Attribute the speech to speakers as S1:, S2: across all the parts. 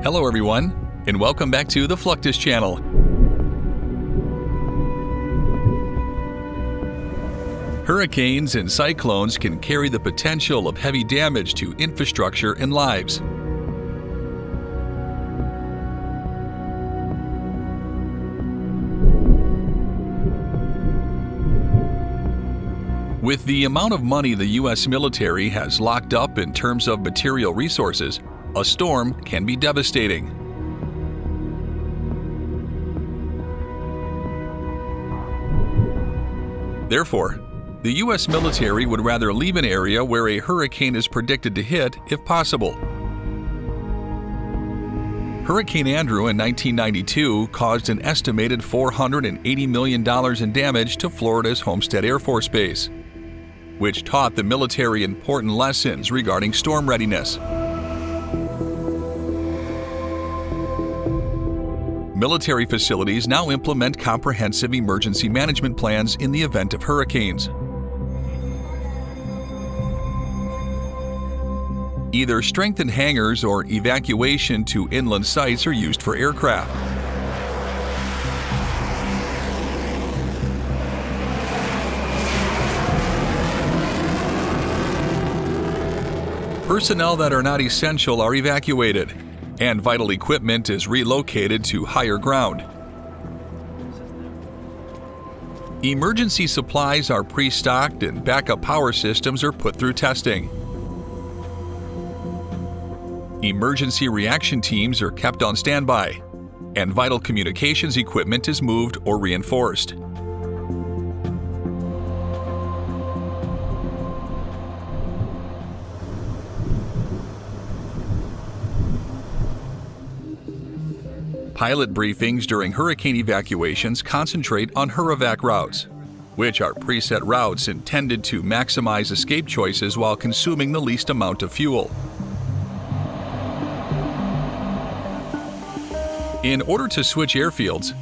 S1: Hello everyone, and welcome back to the Fluctus Channel. Hurricanes and cyclones can carry the potential of heavy damage to infrastructure and lives. With the amount of money the U.S. military has locked up in terms of material resources, a storm can be devastating. Therefore, the U.S. military would rather leave an area where a hurricane is predicted to hit if possible. Hurricane Andrew in 1992 caused an estimated $480 million in damage to Florida's Homestead Air Force Base, which taught the military important lessons regarding storm readiness. Military facilities now implement comprehensive emergency management plans in the event of hurricanes. Either strengthened hangars or evacuation to inland sites are used for aircraft. Personnel that are not essential are evacuated, and vital equipment is relocated to higher ground. Emergency supplies are pre-stocked and backup power systems are put through testing. Emergency reaction teams are kept on standby, and vital communications equipment is moved or reinforced. Pilot briefings during hurricane evacuations concentrate on Huravac routes, which are preset routes intended to maximize escape choices while consuming the least amount of fuel. In order to switch airfields,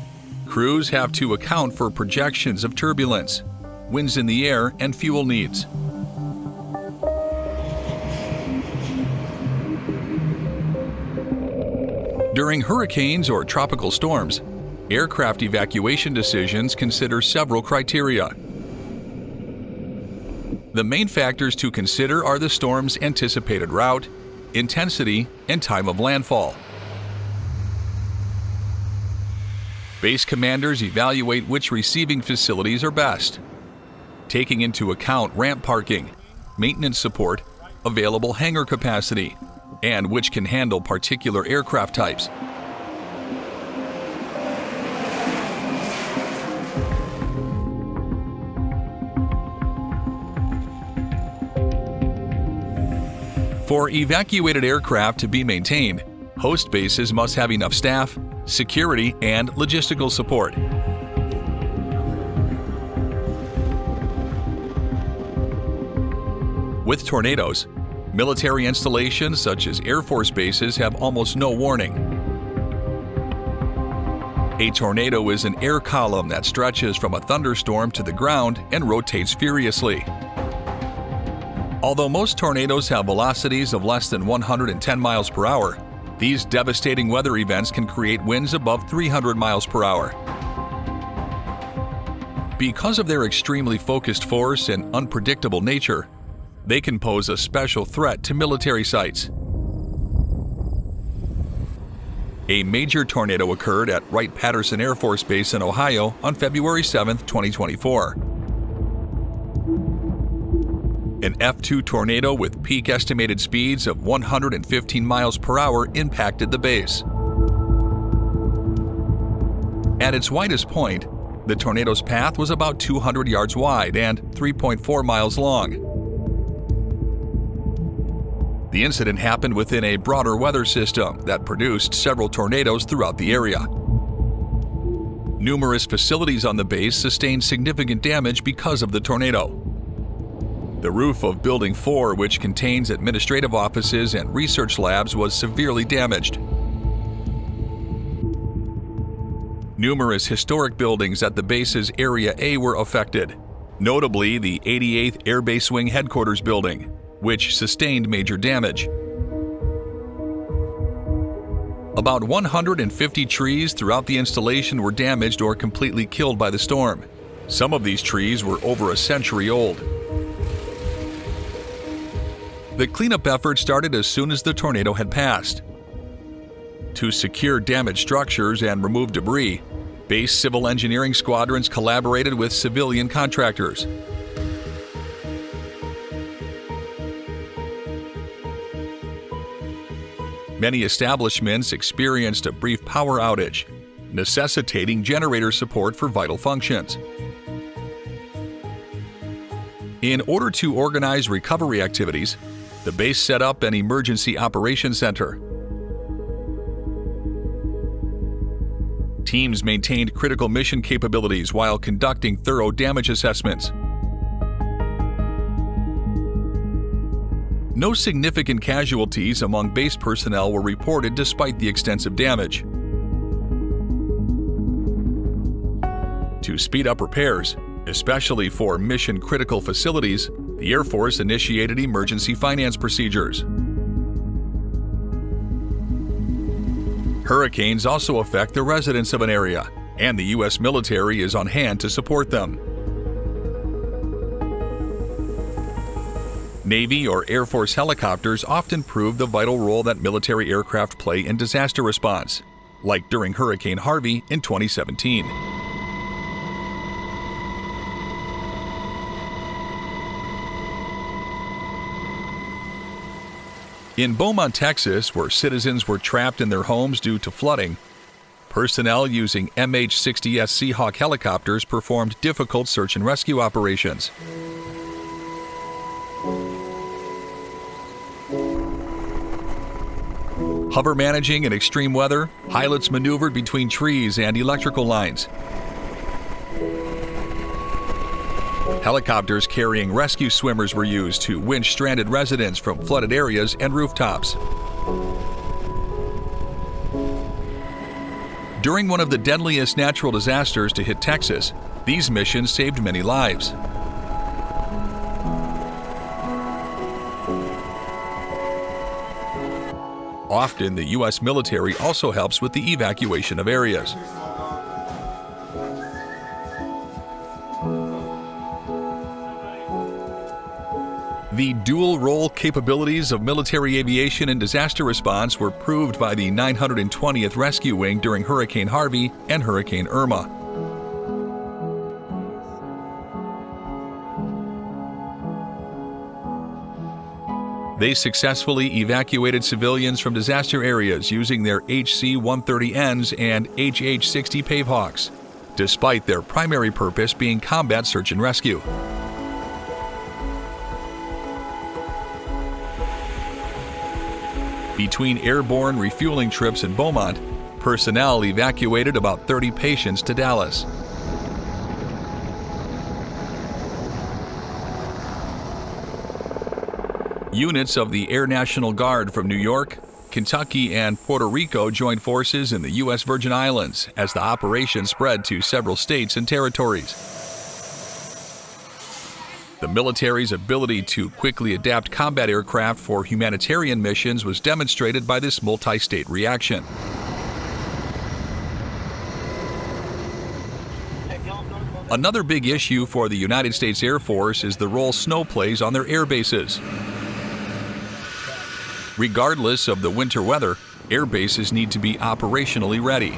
S1: crews have to account for projections of turbulence, winds in the air, and fuel needs. During hurricanes or tropical storms, aircraft evacuation decisions consider several criteria. The main factors to consider are the storm's anticipated route, intensity, and time of landfall. Base commanders evaluate which receiving facilities are best, taking into account ramp parking, maintenance support, available hangar capacity, and which can handle particular aircraft types. For evacuated aircraft to be maintained, host bases must have enough staff, security, and logistical support. With tornadoes, military installations such as Air Force bases have almost no warning. A tornado is an air column that stretches from a thunderstorm to the ground and rotates furiously. Although most tornadoes have velocities of less than 110 miles per hour, these devastating weather events can create winds above 300 miles per hour. Because of their extremely focused force and unpredictable nature, they can pose a special threat to military sites. A major tornado occurred at Wright-Patterson Air Force Base in Ohio on February 7, 2024. An F2 tornado with peak estimated speeds of 115 miles per hour impacted the base. At its widest point, the tornado's path was about 200 yards wide and 3.4 miles long. The incident happened within a broader weather system that produced several tornadoes throughout the area. Numerous facilities on the base sustained significant damage because of the tornado. The roof of Building 4, which contains administrative offices and research labs, was severely damaged. Numerous historic buildings at the base's Area A were affected, notably the 88th Air Base Wing Headquarters building, which sustained major damage. About 150 trees throughout the installation were damaged or completely killed by the storm. Some of these trees were over a century old. The cleanup effort started as soon as the tornado had passed. To secure damaged structures and remove debris, base civil engineering squadrons collaborated with civilian contractors. Many establishments experienced a brief power outage, necessitating generator support for vital functions. In order to organize recovery activities, the base set up an emergency operations center. Teams maintained critical mission capabilities while conducting thorough damage assessments. No significant casualties among base personnel were reported despite the extensive damage. To speed up repairs, especially for mission-critical facilities, the Air Force initiated emergency finance procedures. Hurricanes also affect the residents of an area, and the U.S. military is on hand to support them. Navy or Air Force helicopters often prove the vital role that military aircraft play in disaster response, like during Hurricane Harvey in 2017. In Beaumont, Texas, where citizens were trapped in their homes due to flooding, personnel using MH-60S Seahawk helicopters performed difficult search and rescue operations. Hover managing in extreme weather, pilots maneuvered between trees and electrical lines. Helicopters carrying rescue swimmers were used to winch stranded residents from flooded areas and rooftops. During one of the deadliest natural disasters to hit Texas, these missions saved many lives. Often, the U.S. military also helps with the evacuation of areas. The dual-role capabilities of military aviation and disaster response were proved by the 920th Rescue Wing during Hurricane Harvey and Hurricane Irma. They successfully evacuated civilians from disaster areas using their HC-130Ns and HH-60 Pavehawks, despite their primary purpose being combat search and rescue. Between airborne refueling trips in Beaumont, personnel evacuated about 30 patients to Dallas. Units of the Air National Guard from New York, Kentucky, and Puerto Rico joined forces in the U.S. Virgin Islands as the operation spread to several states and territories. The military's ability to quickly adapt combat aircraft for humanitarian missions was demonstrated by this multi-state reaction. Another big issue for the United States Air Force is the role snow plays on their air bases. Regardless of the winter weather, air bases need to be operationally ready.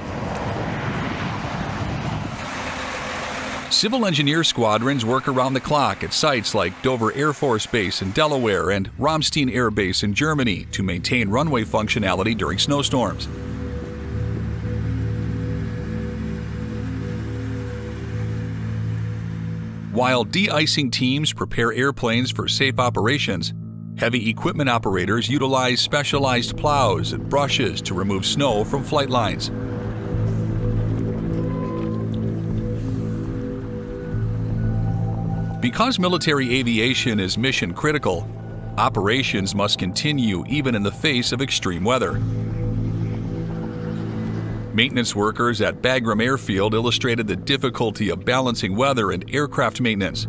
S1: Civil engineer squadrons work around the clock at sites like Dover Air Force Base in Delaware and Ramstein Air Base in Germany to maintain runway functionality during snowstorms. While de-icing teams prepare airplanes for safe operations, heavy equipment operators utilize specialized plows and brushes to remove snow from flight lines. Because military aviation is mission critical, operations must continue even in the face of extreme weather. Maintenance workers at Bagram Airfield illustrated the difficulty of balancing weather and aircraft maintenance.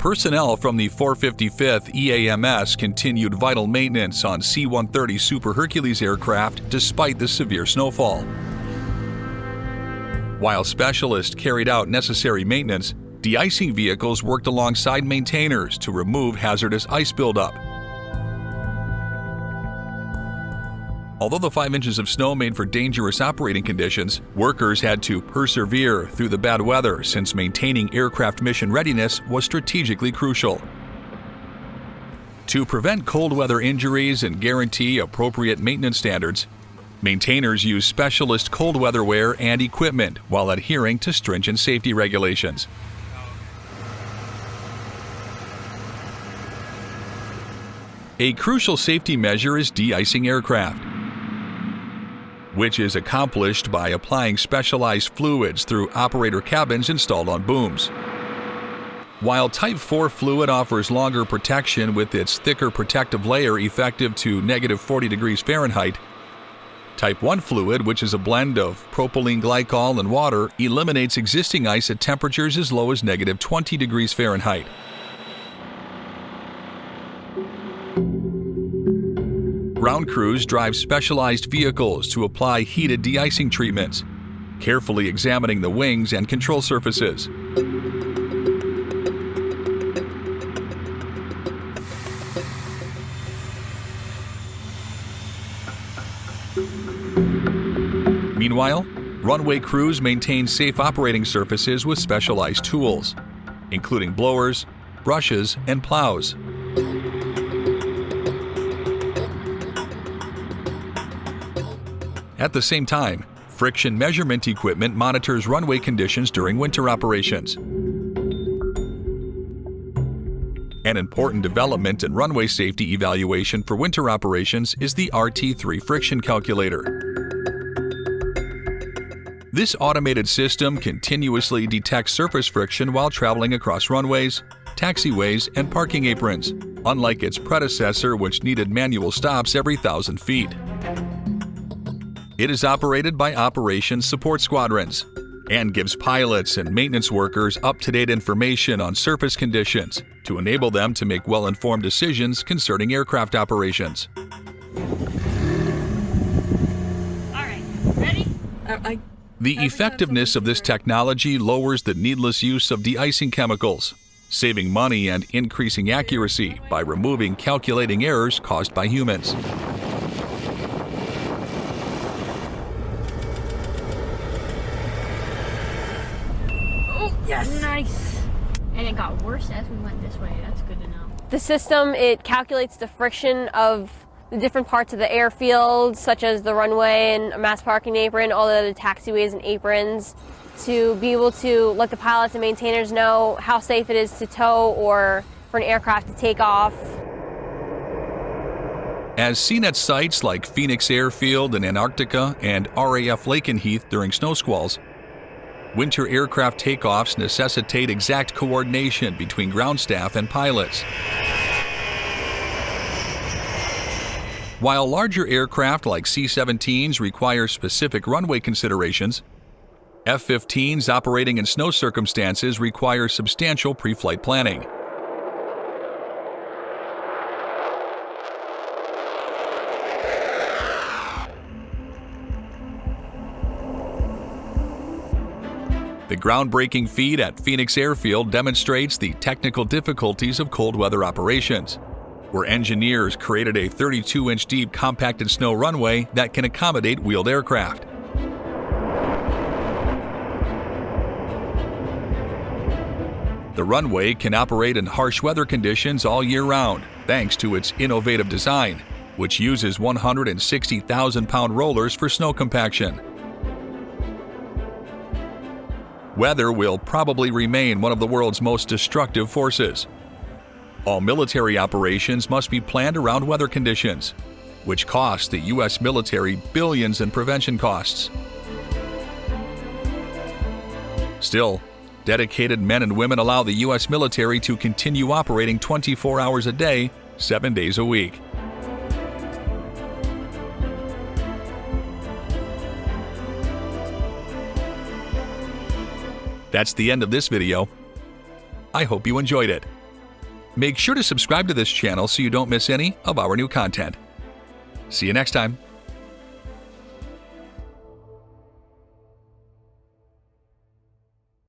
S1: Personnel from the 455th EAMS continued vital maintenance on C-130 Super Hercules aircraft despite the severe snowfall. While specialists carried out necessary maintenance, de-icing vehicles worked alongside maintainers to remove hazardous ice buildup. Although the 5 inches of snow made for dangerous operating conditions, workers had to persevere through the bad weather since maintaining aircraft mission readiness was strategically crucial. To prevent cold weather injuries and guarantee appropriate maintenance standards, maintainers use specialist cold weather wear and equipment while adhering to stringent safety regulations. A crucial safety measure is de-icing aircraft, which is accomplished by applying specialized fluids through operator cabins installed on booms. While Type 4 fluid offers longer protection with its thicker protective layer effective to -40 degrees Fahrenheit, Type 1 fluid, which is a blend of propylene glycol and water, eliminates existing ice at temperatures as low as -20 degrees Fahrenheit. Ground crews drive specialized vehicles to apply heated de-icing treatments, carefully examining the wings and control surfaces. Meanwhile, runway crews maintain safe operating surfaces with specialized tools, including blowers, brushes, and plows. At the same time, friction measurement equipment monitors runway conditions during winter operations. An important development in runway safety evaluation for winter operations is the RT3 friction calculator. This automated system continuously detects surface friction while traveling across runways, taxiways, and parking aprons, unlike its predecessor, which needed manual stops every 1,000 feet. It is operated by Operations Support Squadrons and gives pilots and maintenance workers up-to-date information on surface conditions to enable them to make well-informed decisions concerning aircraft operations.
S2: All right, ready?
S1: The effectiveness of this technology lowers the needless use of de-icing chemicals, saving money and increasing accuracy by removing calculating errors caused by humans.
S2: Yes! Nice! And it got worse as we went this way. That's good to know.
S3: The system, it calculates the friction of the different parts of the airfield, such as the runway and a mass parking apron, all the other taxiways and aprons, to be able to let the pilots and maintainers know how safe it is to tow or for an aircraft to take off.
S1: As seen at sites like Phoenix Airfield in Antarctica and RAF Lakenheath during snow squalls, winter aircraft takeoffs necessitate exact coordination between ground staff and pilots. While larger aircraft like C-17s require specific runway considerations, F-15s operating in snow circumstances require substantial pre-flight planning. The groundbreaking feat at Phoenix Airfield demonstrates the technical difficulties of cold weather operations, where engineers created a 32-inch deep compacted snow runway that can accommodate wheeled aircraft. The runway can operate in harsh weather conditions all year round, thanks to its innovative design, which uses 160,000-pound rollers for snow compaction. Weather will probably remain one of the world's most destructive forces. All military operations must be planned around weather conditions, which cost the U.S. military billions in prevention costs. Still, dedicated men and women allow the U.S. military to continue operating 24 hours a day, 7 days a week. That's the end of this video. I hope you enjoyed it. Make sure to subscribe to this channel so you don't miss any of our new content. See you next time.